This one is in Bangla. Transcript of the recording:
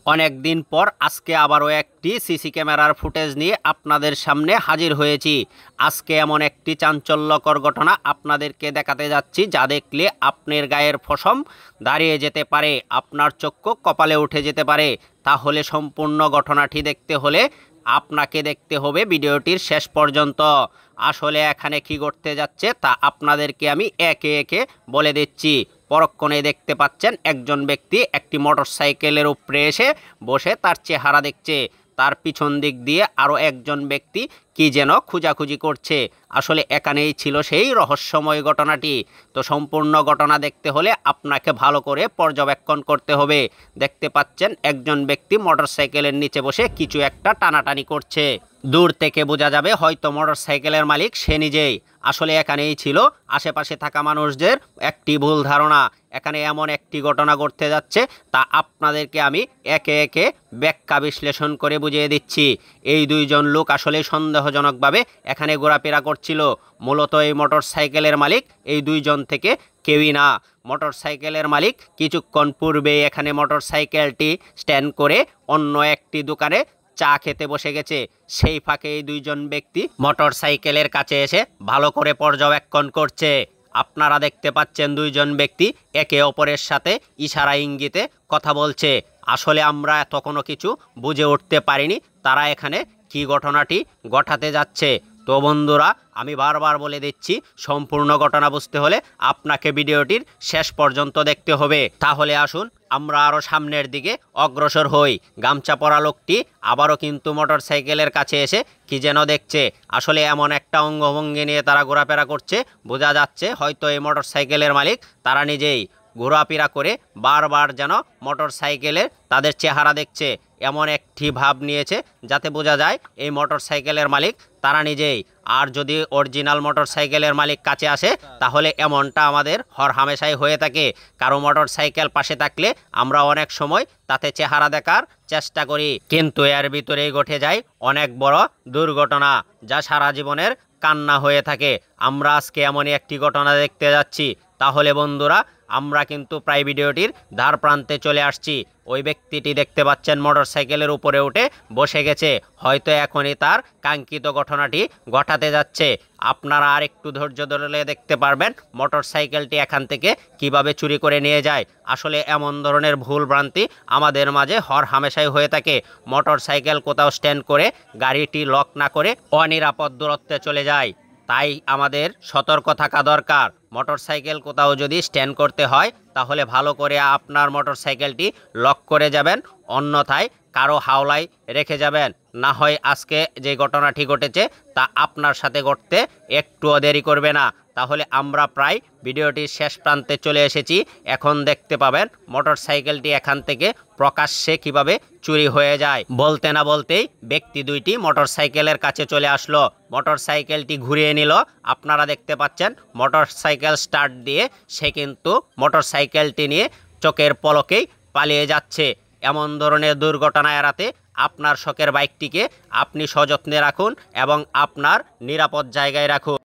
অনেক দিন পর আজকে আবারও একটি সিসি ক্যামেরার ফুটেজ নিয়ে আপনাদের সামনে হাজির হয়েছি। আজকে এমন একটি চাঞ্চল্যকর ঘটনা আপনাদেরকে দেখাতে যাচ্ছি, যা দেখলে আপনার গায়ের পশম দাঁড়িয়ে যেতে পারে, আপনার চক্ষু কপালে উঠে যেতে পারে। তাহলে সম্পূর্ণ ঘটনাটি দেখতে হলে আপনাকে দেখতে হবে ভিডিওটির শেষ পর্যন্ত। আসলে এখানে কি ঘটতে যাচ্ছে তা আপনাদেরকে আমি একে একে বলে দিচ্ছি। পরক্ষণে দেখতে পাচ্ছেন একজন ব্যক্তি একটি মোটরসাইকেলের উপরে এসে বসে তার চেহারা দেখছে। তার পিছন দিক দিয়ে আরও একজন ব্যক্তি কি যেন খোঁজাখুঁজি করছে। আসলে এখানেই ছিল সেই রহস্যময় ঘটনাটি। তো সম্পূর্ণ ঘটনা দেখতে হলে আপনাকে ভালো করে পর্যবেক্ষণ করতে হবে। দেখতে পাচ্ছেন একজন ব্যক্তি মোটরসাইকেলের নিচে বসে কিছু একটা টানাটানি করছে। দূর থেকে বোঝা যাবে হয়তো মোটরসাইকেলের মালিক সে নিজেই। আসলে এখানেই ছিল আশেপাশে থাকা মানুষদের একটি ভুল ধারণা। এখানে এমন একটি ঘটনা ঘটতে যাচ্ছে, তা আপনাদেরকে আমি একে একে ব্যাখ্যা বিশ্লেষণ করে বুঝিয়ে দিচ্ছি। এই দুইজন লোক আসলে সন্দেহজনকভাবে এখানে ঘোরাফেরা করছিল। মূলত এই মোটরসাইকেলের মালিক এই দুইজন থেকে কেউই না। মোটরসাইকেলের মালিক কিছুক্ষণ পূর্বে এখানে মোটরসাইকেলটি স্ট্যান্ড করে অন্য একটি দোকানে চা খেতে বসে গেছে। সেই ফাঁকে এই দুইজন ব্যক্তি মোটরসাইকেলের কাছে এসে ভালো করে পর্যবেক্ষণ করছে। আপনারা দেখতে পাচ্ছেন দুইজন ব্যক্তি একে অপরের সাথে ইশারা ইঙ্গিতে কথা বলছে। আসলে আমরা তখনও কিছু বুঝে উঠতে পারিনি তারা এখানে কি ঘটনাটি ঘটাতে যাচ্ছে। তো বন্ধুরা, আমি বারবার বলে দিচ্ছি, সম্পূর্ণ ঘটনা বুঝতে হলে আপনাকে ভিডিওটির শেষ পর্যন্ত দেখতে হবে। তাহলে আসুন আমরা আরও সামনের দিকে অগ্রসর হই। গামছা পরা লোকটি আবারও কিন্তু মোটরসাইকেলের কাছে এসে কি যেন দেখছে। আসলে এমন একটা অঙ্গভঙ্গি নিয়ে তারা ঘোরাফেরা করছে, বোঝা যাচ্ছে হয়তো এই মোটরসাইকেলের মালিক তারা নিজেই। ঘোরাফেরা করে বারবার যেন মোটরসাইকেলের তাদের চেহারা দেখছে, এমন একটি ভাব নিয়েছে যাতে বোঝা যায় এই মোটরসাইকেলের মালিক তারা নিজেই। আর যদি অরিজিনাল মোটরসাইকেলের মালিক কাছে আসে তাহলে এমনটা আমাদের হরহামেশাই হয়ে থাকে। কারো মোটরসাইকেল পাশে থাকলে আমরা অনেক সময় তাতে চেহারা দেখার চেষ্টা করি, কিন্তু এর ভিতরেই ঘটে যায় অনেক বড় দুর্ঘটনা, যা সারা জীবনের কান্না হয়ে থাকে। আমরা আজকে এমনই একটি ঘটনা দেখতে যাচ্ছি। তাহলে বন্ধুরা, আমরা কিন্তু প্রায় ভিডিওটির ধার প্রান্তে চলে আসছি। ওই ব্যক্তিটি দেখতে পাচ্ছেন মোটরসাইকেলের উপরে উঠে বসে গেছে, হয়তো এখনই তার কাঙ্ক্ষিত ঘটনাটি ঘটাতে যাচ্ছে। আপনারা আর একটু ধৈর্য ধরলে দেখতে পারবেন মোটরসাইকেলটি এখান থেকে কিভাবে চুরি করে নিয়ে যায়। আসলে এমন ধরনের ভুল ভ্রান্তি আমাদের মাঝে হরহামেশাই হয়ে থাকে। মোটরসাইকেল কোথাও স্ট্যান্ড করে গাড়িটি লক না করে অনিরাপদ দূরত্বে চলে যায়। তাই আমাদের সতর্ক থাকা দরকার। মোটরসাইকেল কোথাও যদি স্ট্যান্ড করতে হয় তাহলে ভালো করে আপনার মোটরসাইকেলটি লক করে যাবেন, অন্যথায় কারো হাওলায় রেখে যাবেন। না হয় আজকে যে ঘটনাটি ঘটেছে তা আপনার সাথে ঘটতে একটুও দেরি করবে না। তাহলে আমরা প্রায় ভিডিওটির শেষ প্রান্তে চলে এসেছি। এখন দেখতে পাবেন মোটরসাইকেলটি এখান থেকে প্রকাশ্যে কিভাবে চুরি হয়ে যায়। বলতে না বলতেই ব্যক্তি দুইটি মোটরসাইকেলের কাছে চলে আসলো, মোটরসাইকেলটি ঘুরিয়ে নিল। আপনারা দেখতে পাচ্ছেন মোটরসাইকেল স্টার্ট দিয়ে সে কিন্তু মোটরসাইকেলটি নিয়ে চোখের পলকেই পালিয়ে যাচ্ছে। এমন ধরনের দুর্ঘটনা এড়াতে আপনার শখের বাইকটিকে আপনি সযত্নে রাখুন এবং আপনার নিরাপদ জায়গায় রাখুন।